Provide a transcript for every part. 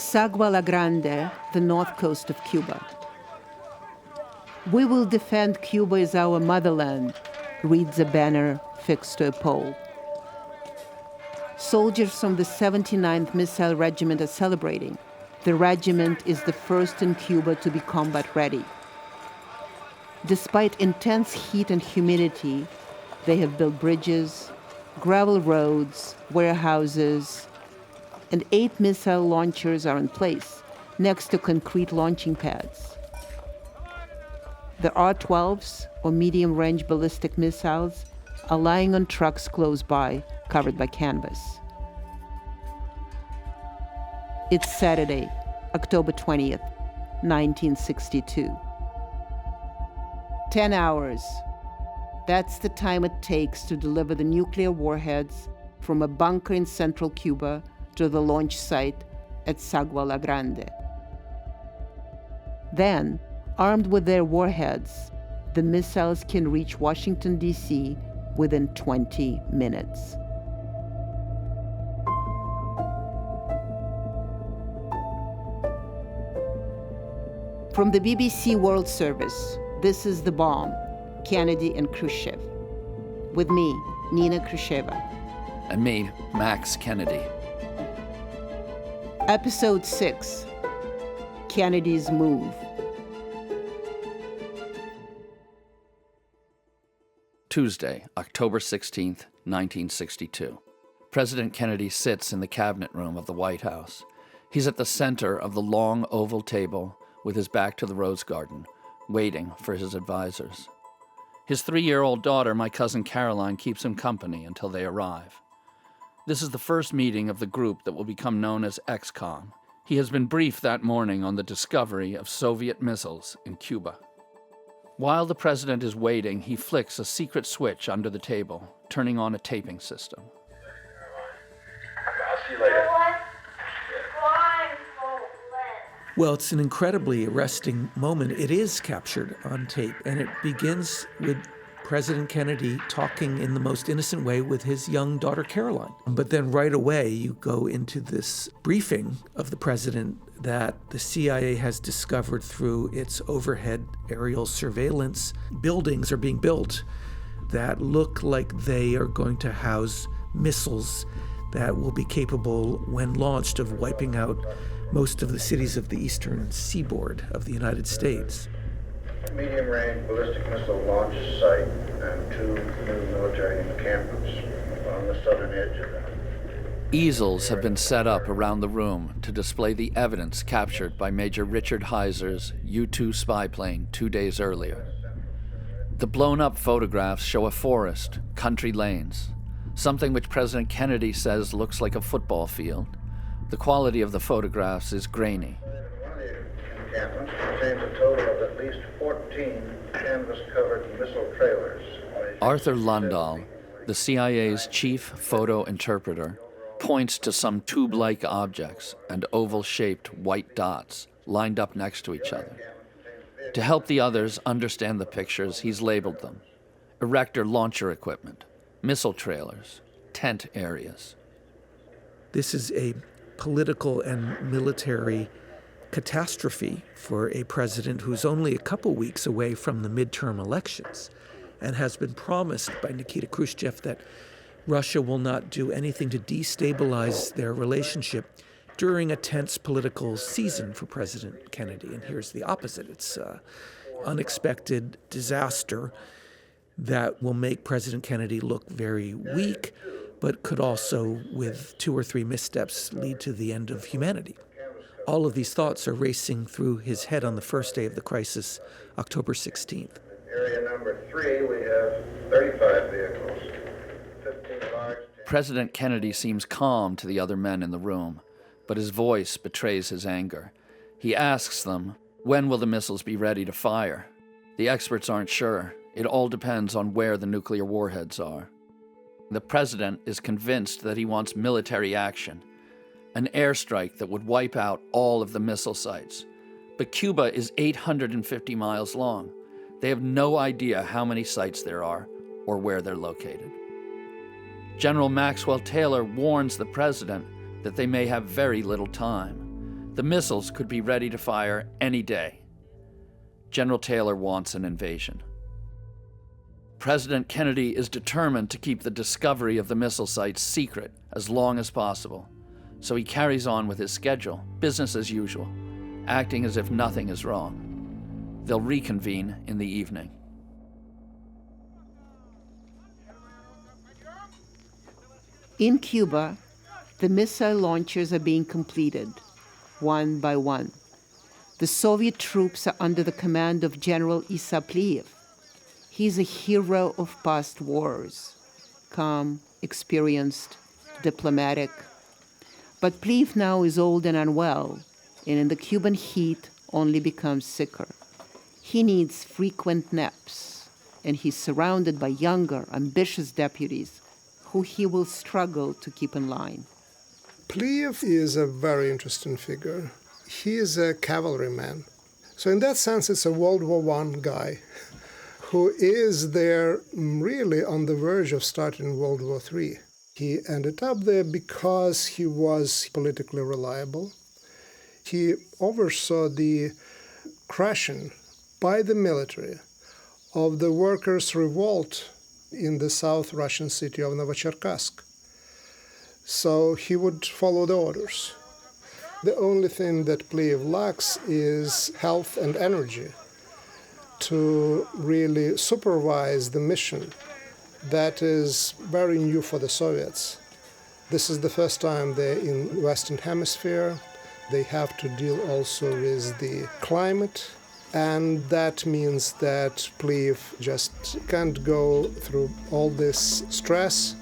Sagua La Grande, the north coast of Cuba. "We will defend Cuba as our motherland," reads a banner fixed to a pole. Soldiers from the 79th Missile Regiment are celebrating. The regiment is the first in Cuba to be combat ready. Despite intense heat and humidity, they have built bridges, gravel roads, warehouses, and 8 missile launchers are in place next to concrete launching pads. The R-12s, or medium-range ballistic missiles, are lying on trucks close by, covered by canvas. It's Saturday, October 20th, 1962. 10 hours. That's the time it takes to deliver the nuclear warheads from a bunker in central Cuba to the launch site at Sagua La Grande. Then, armed with their warheads, the missiles can reach Washington, D.C. within 20 minutes. From the BBC World Service, this is The Bomb, Kennedy and Khrushchev. With me, Nina Khrushcheva. And me, Max Kennedy. Episode 6, Kennedy's Move. Tuesday, October 16th, 1962. President Kennedy sits in the cabinet room of the White House. He's at the center of the long oval table with his back to the Rose Garden, waiting for his advisors. His 3-year-old daughter, my cousin Caroline, keeps him company until they arrive. This is the first meeting of the group that will become known as XCOM. He has been briefed that morning on the discovery of Soviet missiles in Cuba. While the president is waiting, he flicks a secret switch under the table, turning on a taping system. I'll see you later. Well, it's an incredibly arresting moment. It is captured on tape, and it begins with President Kennedy talking in the most innocent way with his young daughter, Caroline. But then right away, you go into this briefing of the president that the CIA has discovered through its overhead aerial surveillance. Buildings are being built that look like they are going to house missiles that will be capable, when launched, of wiping out most of the cities of the eastern seaboard of the United States. Medium-range ballistic missile launch site and 2 new military encampments on the southern edge of that. Easels have been set up around the room to display the evidence captured by Major Richard Heiser's U-2 spy plane 2 days earlier. The blown-up photographs show a forest, country lanes, something which President Kennedy says looks like a football field. The quality of the photographs is grainy. One of the encampments contains a total of at least 14 canvas-covered missile trailers. Arthur Lundahl, the CIA's chief photo interpreter, points to some tube-like objects and oval-shaped white dots lined up next to each other. To help the others understand the pictures, he's labeled them: erector launcher equipment, missile trailers, tent areas. This is a political and military catastrophe for a president who's only a couple weeks away from the midterm elections and has been promised by Nikita Khrushchev that Russia will not do anything to destabilize their relationship during a tense political season for President Kennedy. And here's the opposite. It's an unexpected disaster that will make President Kennedy look very weak, but could also, with 2 or 3 missteps, lead to the end of humanity. All of these thoughts are racing through his head on the first day of the crisis, October 16th. Area number 3, we have 35 vehicles, 15 large... President Kennedy seems calm to the other men in the room, but his voice betrays his anger. He asks them, when will the missiles be ready to fire? The experts aren't sure. It all depends on where the nuclear warheads are. The president is convinced that he wants military action, an airstrike that would wipe out all of the missile sites. But Cuba is 850 miles long. They have no idea how many sites there are or where they're located. General Maxwell Taylor warns the president that they may have very little time. The missiles could be ready to fire any day. General Taylor wants an invasion. President Kennedy is determined to keep the discovery of the missile sites secret as long as possible, so he carries on with his schedule, business as usual, acting as if nothing is wrong. They'll reconvene in the evening. In Cuba, the missile launchers are being completed, one by one. The Soviet troops are under the command of General Issa Pliyev. He's a hero of past wars, calm, experienced, diplomatic. But Pliyev now is old and unwell, and in the Cuban heat only becomes sicker. He needs frequent naps, and he's surrounded by younger, ambitious deputies who he will struggle to keep in line. Pliyev is a very interesting figure. He is a cavalryman. So in that sense, it's a World War I guy who is there really on the verge of starting World War III. He ended up there because he was politically reliable. He oversaw the crushing by the military of the workers' revolt in the South Russian city of Novocherkassk. So he would follow the orders. The only thing that Pliyev lacks is health and energy to really supervise the mission that is very new for the Soviets. This is the first time they're in Western Hemisphere. They have to deal also with the climate, and that means that Pliyev just can't go through all this stress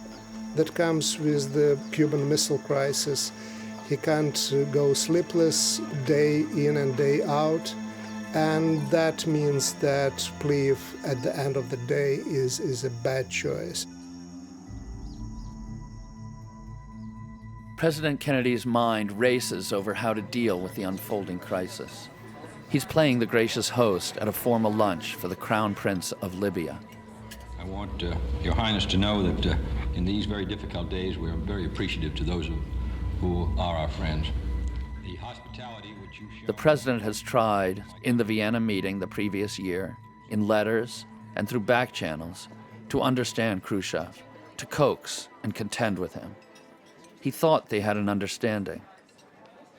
that comes with the Cuban Missile Crisis. He can't go sleepless day in and day out, and that means that Pliyev, at the end of the day, is a bad choice. President Kennedy's mind races over how to deal with the unfolding crisis. He's playing the gracious host at a formal lunch for the Crown Prince of Libya. I want Your Highness to know that in these very difficult days, we're very appreciative to those who are our friends. The hospitality which you show... The president has tried, in the Vienna meeting the previous year, in letters and through back channels, to understand Khrushchev, to coax and contend with him. He thought they had an understanding.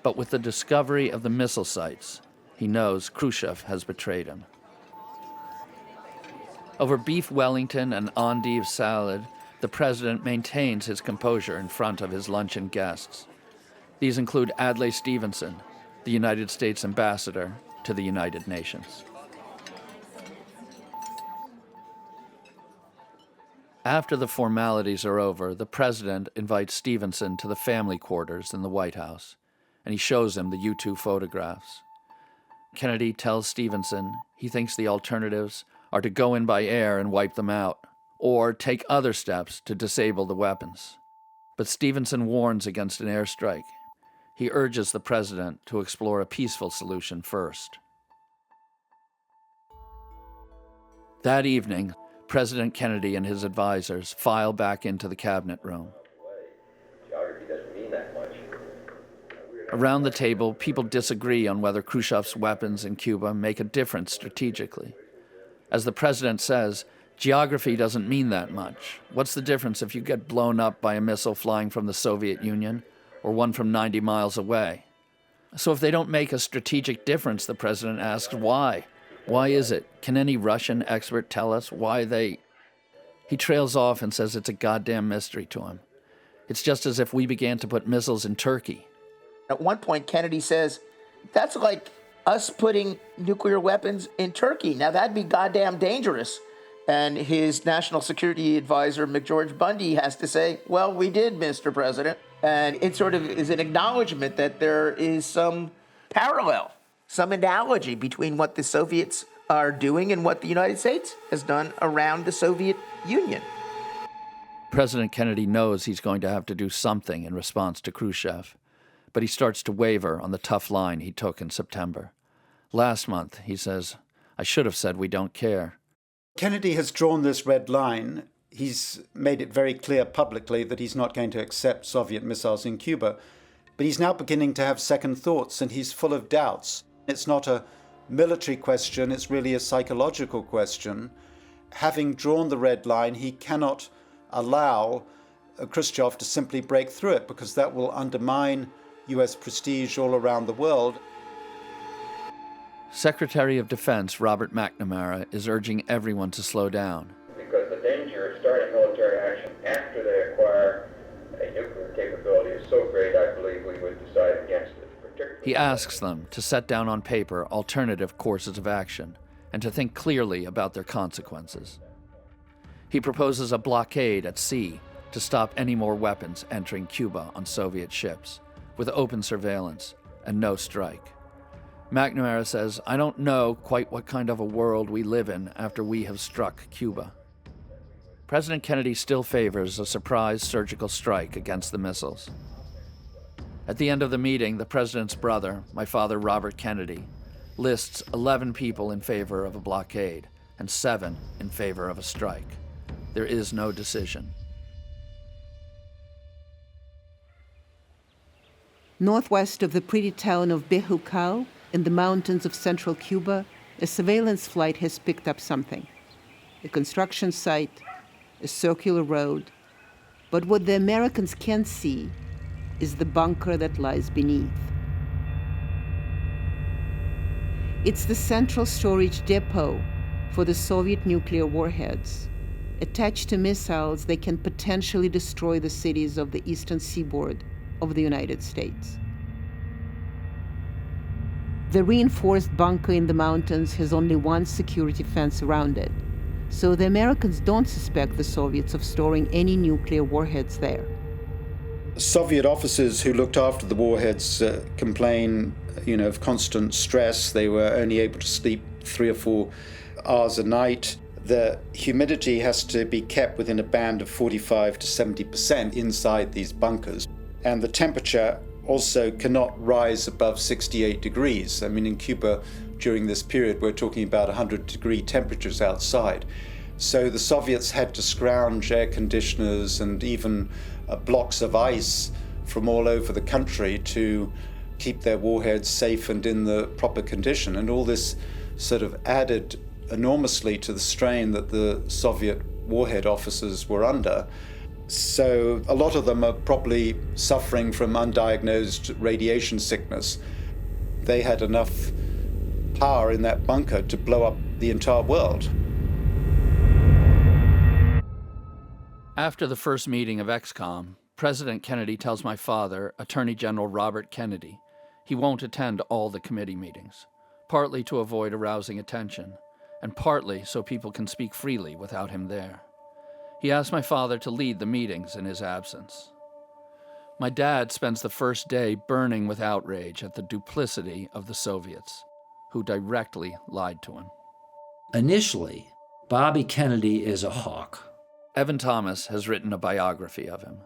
But with the discovery of the missile sites, he knows Khrushchev has betrayed him. Over beef Wellington and endive salad, the president maintains his composure in front of his luncheon guests. These include Adlai Stevenson, the United States ambassador to the United Nations. After the formalities are over, the president invites Stevenson to the family quarters in the White House, and he shows him the U-2 photographs. Kennedy tells Stevenson he thinks the alternatives are to go in by air and wipe them out, or take other steps to disable the weapons. But Stevenson warns against an airstrike. He urges the president to explore a peaceful solution first. That evening, President Kennedy and his advisors file back into the cabinet room. Around the table, people disagree on whether Khrushchev's weapons in Cuba make a difference strategically. As the president says, geography doesn't mean that much. What's the difference if you get blown up by a missile flying from the Soviet Union or one from 90 miles away? So if they don't make a strategic difference, the president asks, why? Why is it? Can any Russian expert tell us why they... He trails off and says it's a goddamn mystery to him. It's just as if we began to put missiles in Turkey. At one point, Kennedy says, that's like us putting nuclear weapons in Turkey. Now, that'd be goddamn dangerous. And his national security advisor, McGeorge Bundy, has to say, well, we did, Mr. President. And it sort of is an acknowledgement that there is some parallel, some analogy between what the Soviets are doing and what the United States has done around the Soviet Union. President Kennedy knows he's going to have to do something in response to Khrushchev, but he starts to waver on the tough line he took in September. Last month, he says, I should have said we don't care. Kennedy has drawn this red line. He's made it very clear publicly that he's not going to accept Soviet missiles in Cuba. But he's now beginning to have second thoughts, and he's full of doubts. It's not a military question, it's really a psychological question. Having drawn the red line, he cannot allow Khrushchev to simply break through it, because that will undermine US prestige all around the world. Secretary of Defense Robert McNamara is urging everyone to slow down. Because the danger of starting military action after they acquire a nuclear capability is so great, I believe we would decide against it. He asks them to set down on paper alternative courses of action and to think clearly about their consequences. He proposes a blockade at sea to stop any more weapons entering Cuba on Soviet ships, with open surveillance and no strike. McNamara says, "I don't know quite what kind of a world we live in after we have struck Cuba." President Kennedy still favors a surprise surgical strike against the missiles. At the end of the meeting, the president's brother, my father Robert Kennedy, lists 11 people in favor of a blockade and 7 in favor of a strike. There is no decision. Northwest of the pretty town of Bejucal, in the mountains of central Cuba, a surveillance flight has picked up something. A construction site, a circular road. But what the Americans can't see is the bunker that lies beneath. It's the central storage depot for the Soviet nuclear warheads. Attached to missiles, they can potentially destroy the cities of the eastern seaboard of the United States. The reinforced bunker in the mountains has only one security fence around it, so the Americans don't suspect the Soviets of storing any nuclear warheads there. Soviet officers who looked after the warheads complain, of constant stress. They were only able to sleep 3 or 4 hours a night. The humidity has to be kept within a band of 45 to 70% inside these bunkers. And the temperature also cannot rise above 68 degrees. I mean, in Cuba, during this period, we're talking about 100-degree temperatures outside. So the Soviets had to scrounge air conditioners and even blocks of ice from all over the country to keep their warheads safe and in the proper condition. And all this sort of added enormously to the strain that the Soviet warhead officers were under. So a lot of them are probably suffering from undiagnosed radiation sickness. They had enough power in that bunker to blow up the entire world. After the first meeting of ExComm, President Kennedy tells my father, Attorney General Robert Kennedy, he won't attend all the committee meetings, partly to avoid arousing attention, and partly so people can speak freely without him there. He asked my father to lead the meetings in his absence. My dad spends the first day burning with outrage at the duplicity of the Soviets, who directly lied to him. Initially, Bobby Kennedy is a hawk. Evan Thomas has written a biography of him.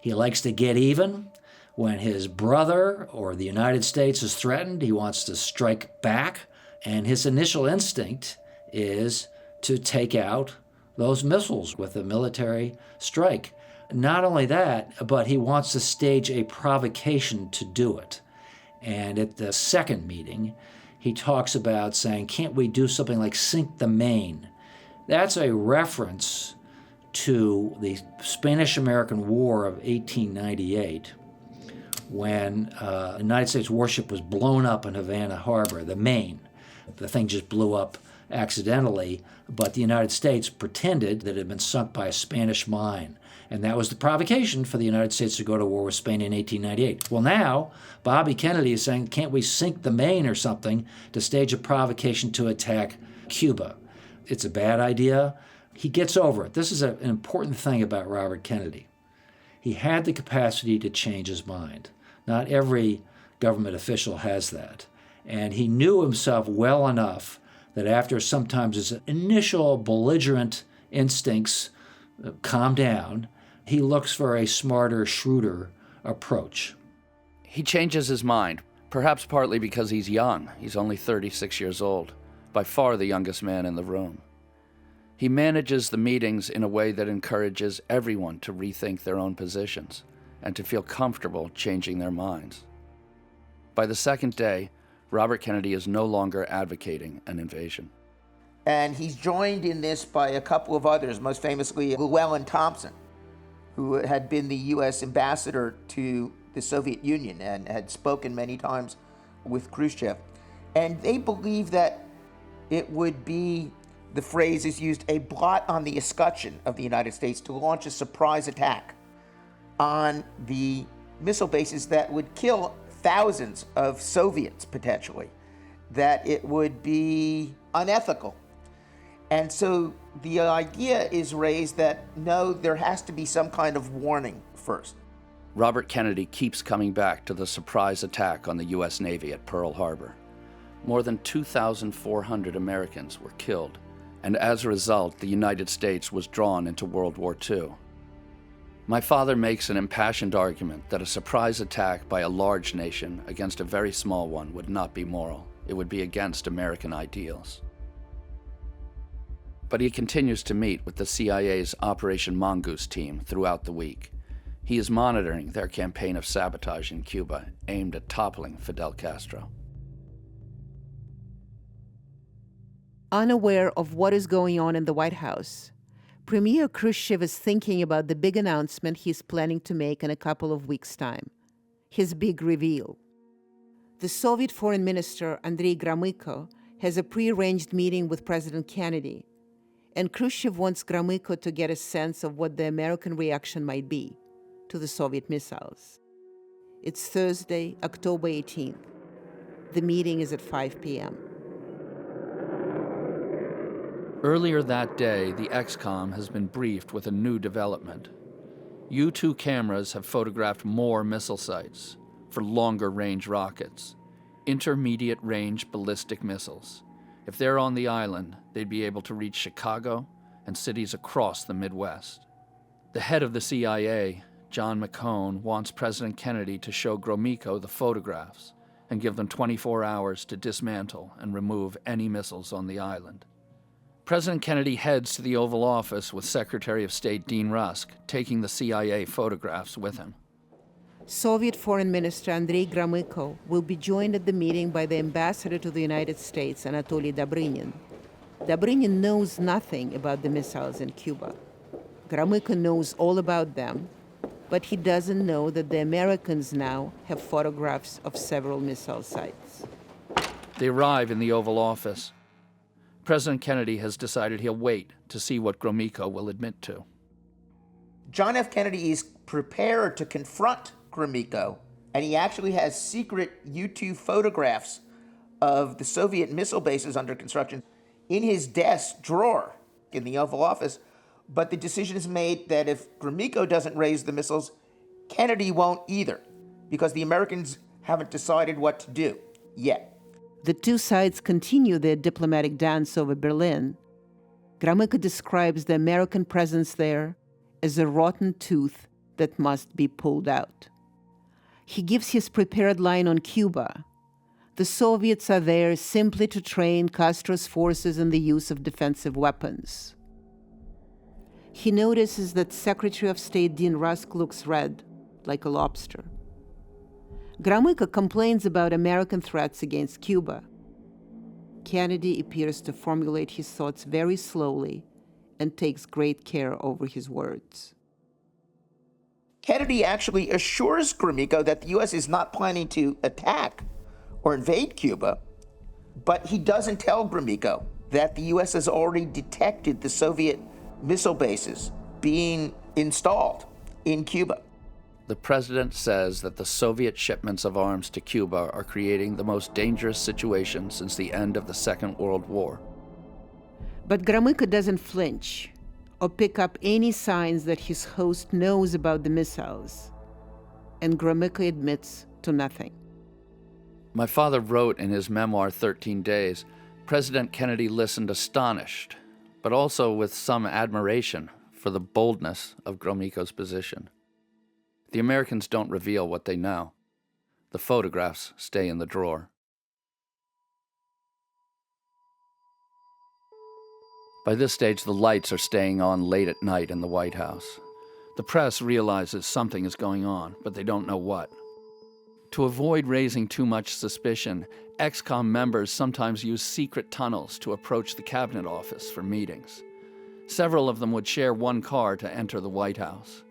He likes to get even. When his brother or the United States is threatened, he wants to strike back, and his initial instinct is to take out those missiles with a military strike. Not only that, but he wants to stage a provocation to do it. And at the second meeting, he talks about saying, can't we do something like sink the Maine? That's a reference to the Spanish-American War of 1898, when a United States warship was blown up in Havana Harbor, the Maine. The thing just blew up accidentally, but the United States pretended that it had been sunk by a Spanish mine. And that was the provocation for the United States to go to war with Spain in 1898. Well, now, Bobby Kennedy is saying, can't we sink the Maine or something to stage a provocation to attack Cuba? It's a bad idea. He gets over it. This is an important thing about Robert Kennedy. He had the capacity to change his mind. Not every government official has that. And he knew himself well enough that after sometimes his initial belligerent instincts calm down, he looks for a smarter, shrewder approach. He changes his mind, perhaps partly because he's young. He's only 36 years old, by far the youngest man in the room. He manages the meetings in a way that encourages everyone to rethink their own positions and to feel comfortable changing their minds. By the second day, Robert Kennedy is no longer advocating an invasion. And he's joined in this by a couple of others, most famously Llewellyn Thompson, who had been the U.S. ambassador to the Soviet Union and had spoken many times with Khrushchev. And they believe that it would be, the phrase is used, a blot on the escutcheon of the United States to launch a surprise attack on the missile bases that would kill thousands of Soviets potentially, that it would be unethical. And so the idea is raised that no, there has to be some kind of warning first. Robert Kennedy keeps coming back to the surprise attack on the U.S. Navy at Pearl Harbor. More than 2,400 Americans were killed, and as a result, the United States was drawn into World War II. My father makes an impassioned argument that a surprise attack by a large nation against a very small one would not be moral. It would be against American ideals. But he continues to meet with the CIA's Operation Mongoose team throughout the week. He is monitoring their campaign of sabotage in Cuba aimed at toppling Fidel Castro. Unaware of what is going on in the White House, Premier Khrushchev is thinking about the big announcement he's planning to make in a couple of weeks' time, his big reveal. The Soviet Foreign Minister Andrei Gromyko has a prearranged meeting with President Kennedy, and Khrushchev wants Gromyko to get a sense of what the American reaction might be to the Soviet missiles. It's Thursday, October 18th. The meeting is at 5 p.m. Earlier that day, the XCOM has been briefed with a new development. U-2 cameras have photographed more missile sites for longer-range rockets, intermediate-range ballistic missiles. If they're on the island, they'd be able to reach Chicago and cities across the Midwest. The head of the CIA, John McCone, wants President Kennedy to show Gromyko the photographs and give them 24 hours to dismantle and remove any missiles on the island. President Kennedy heads to the Oval Office with Secretary of State Dean Rusk, taking the CIA photographs with him. Soviet Foreign Minister Andrei Gromyko will be joined at the meeting by the ambassador to the United States, Anatoly Dobrynin. Dobrynin knows nothing about the missiles in Cuba. Gromyko knows all about them, but he doesn't know that the Americans now have photographs of several missile sites. They arrive in the Oval Office. President Kennedy has decided he'll wait to see what Gromyko will admit to. John F. Kennedy is prepared to confront Gromyko, and he actually has secret U-2 photographs of the Soviet missile bases under construction in his desk drawer in the Oval Office. But the decision is made that if Gromyko doesn't raise the missiles, Kennedy won't either, because the Americans haven't decided what to do yet. The two sides continue their diplomatic dance over Berlin. Gromyko describes the American presence there as a rotten tooth that must be pulled out. He gives his prepared line on Cuba. The Soviets are there simply to train Castro's forces in the use of defensive weapons. He notices that Secretary of State Dean Rusk looks red, like a lobster. Gromyko complains about American threats against Cuba. Kennedy appears to formulate his thoughts very slowly and takes great care over his words. Kennedy actually assures Gromyko that the U.S. is not planning to attack or invade Cuba, but he doesn't tell Gromyko that the U.S. has already detected the Soviet missile bases being installed in Cuba. The president says that the Soviet shipments of arms to Cuba are creating the most dangerous situation since the end of the Second World War. But Gromyko doesn't flinch or pick up any signs that his host knows about the missiles, and Gromyko admits to nothing. My father wrote in his memoir, 13 Days, President Kennedy listened astonished, but also with some admiration for the boldness of Gromyko's position. The Americans don't reveal what they know. The photographs stay in the drawer. By this stage, the lights are staying on late at night in the White House. The press realizes something is going on, but they don't know what. To avoid raising too much suspicion, ExComm members sometimes use secret tunnels to approach the cabinet office for meetings. Several of them would share one car to enter the White House.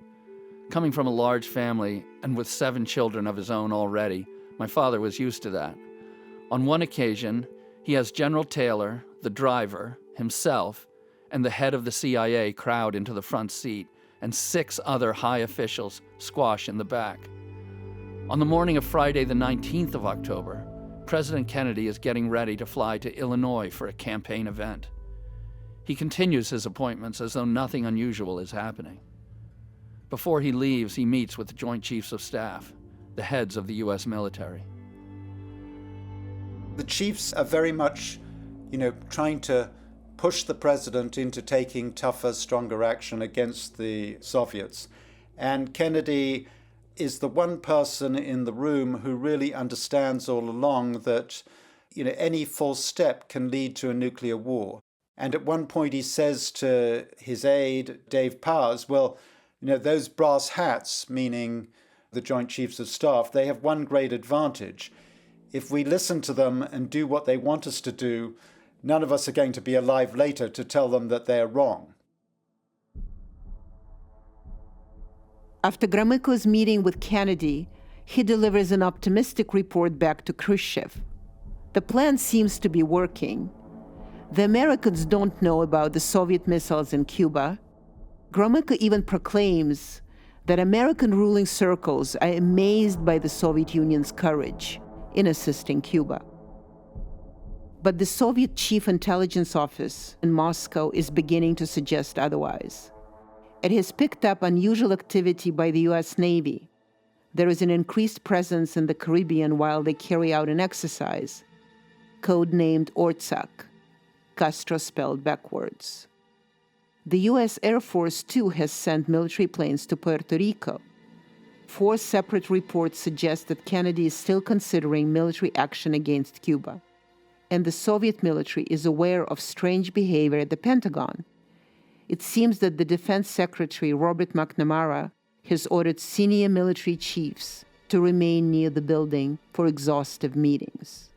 Coming from a large family and with 7 children of his own already, my father was used to that. On one occasion, he has General Taylor, the driver, himself, and the head of the CIA crowd into the front seat, and 6 other high officials squash in the back. On the morning of Friday, the 19th of October, President Kennedy is getting ready to fly to Illinois for a campaign event. He continues his appointments as though nothing unusual is happening. Before he leaves, he meets with the Joint Chiefs of Staff, the heads of the U.S. military. The chiefs are very much, trying to push the president into taking tougher, stronger action against the Soviets. And Kennedy is the one person in the room who really understands all along that, any false step can lead to a nuclear war. And at one point he says to his aide, Dave Powers, well, those brass hats, meaning the Joint Chiefs of Staff, they have one great advantage. If we listen to them and do what they want us to do, none of us are going to be alive later to tell them that they're wrong. After Gromyko's meeting with Kennedy, he delivers an optimistic report back to Khrushchev. The plan seems to be working. The Americans don't know about the Soviet missiles in Cuba. Gromyko even proclaims that American ruling circles are amazed by the Soviet Union's courage in assisting Cuba. But the Soviet Chief Intelligence Office in Moscow is beginning to suggest otherwise. It has picked up unusual activity by the U.S. Navy. There is an increased presence in the Caribbean while they carry out an exercise, codenamed Ortsak, Castro spelled backwards. The U.S. Air Force, too, has sent military planes to Puerto Rico. 4 separate reports suggest that Kennedy is still considering military action against Cuba. And the Soviet military is aware of strange behavior at the Pentagon. It seems that the Defense Secretary, Robert McNamara, has ordered senior military chiefs to remain near the building for exhaustive meetings.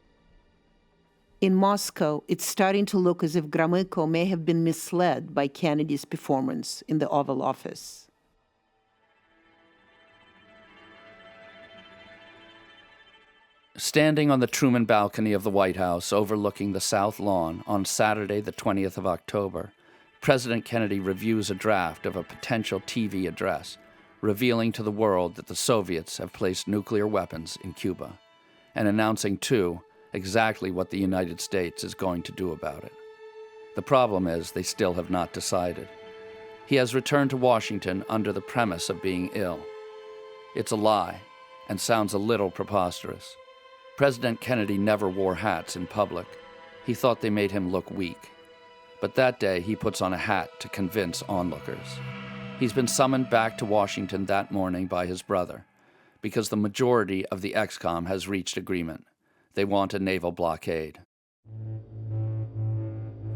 In Moscow, it's starting to look as if Gromyko may have been misled by Kennedy's performance in the Oval Office. Standing on the Truman balcony of the White House overlooking the South Lawn on Saturday, the 20th of October, President Kennedy reviews a draft of a potential TV address, revealing to the world that the Soviets have placed nuclear weapons in Cuba, and announcing, too, exactly what the United States is going to do about it. The problem is they still have not decided. He has returned to Washington under the premise of being ill. It's a lie, and sounds a little preposterous. President Kennedy never wore hats in public. He thought they made him look weak. But that day, he puts on a hat to convince onlookers. He's been summoned back to Washington that morning by his brother, because the majority of the ExComm has reached agreement. They want a naval blockade.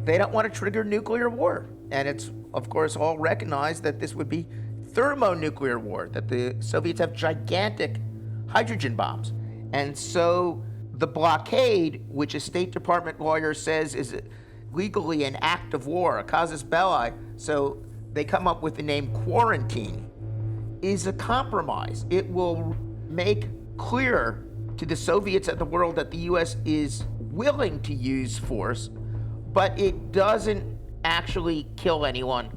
They don't want to trigger nuclear war. And it's, of course, all recognized that this would be thermonuclear war, that the Soviets have gigantic hydrogen bombs. And so the blockade, which a State Department lawyer says is legally an act of war, a casus belli, so they come up with the name quarantine, is a compromise. It will make clear to the Soviets and the world that the U.S. is willing to use force, but it doesn't actually kill anyone.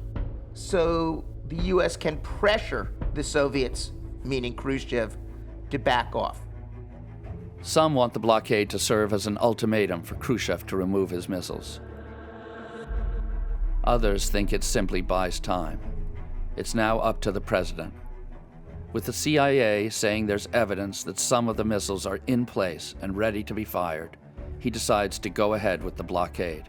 So the U.S. can pressure the Soviets, meaning Khrushchev, to back off. Some want the blockade to serve as an ultimatum for Khrushchev to remove his missiles. Others think it simply buys time. It's now up to the president. With the CIA saying there's evidence that some of the missiles are in place and ready to be fired, he decides to go ahead with the blockade.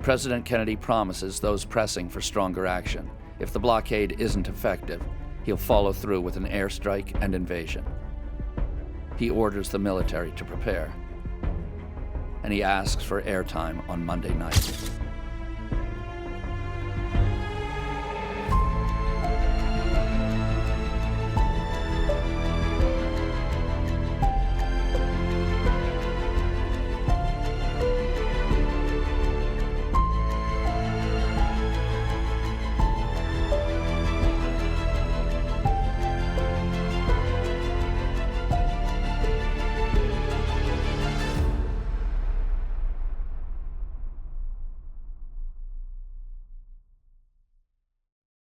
President Kennedy promises those pressing for stronger action. If the blockade isn't effective, he'll follow through with an airstrike and invasion. He orders the military to prepare, and he asks for airtime on Monday night.